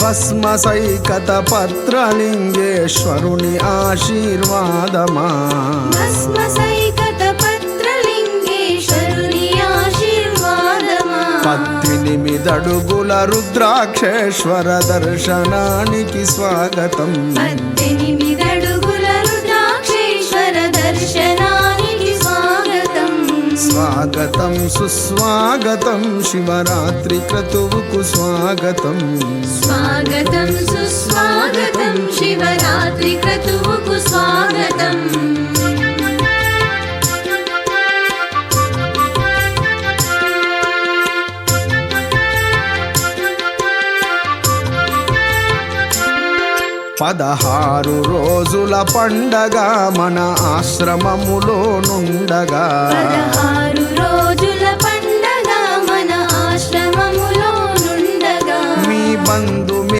భస్మసైకత పత్రలింగేశ్వరుని ఆశీర్వాదమా భస్మసైకత పత్రలింగేశ్వరుని ఆశీర్వాదమా 18 అడుగుల రుద్రాక్షేశ్వర దర్శనానికి స్వాగతం 18 అడుగుల రుద్రాక్షేశ్వర దర్శనానికి స్వాగతం స్వాగతం సుస్వాగతం శివరాత్రి క్రతువుకు స్వాగతం స్వాగతం సుస్వాగతం శివరాత్రి క్రతువుకు స్వాగతం పదహారు రోజుల పండగ మన ఆశ్రమములో నుండగా 16 రోజుల పండగ మన ఆశ్రమములో నుండగా మీ బంధు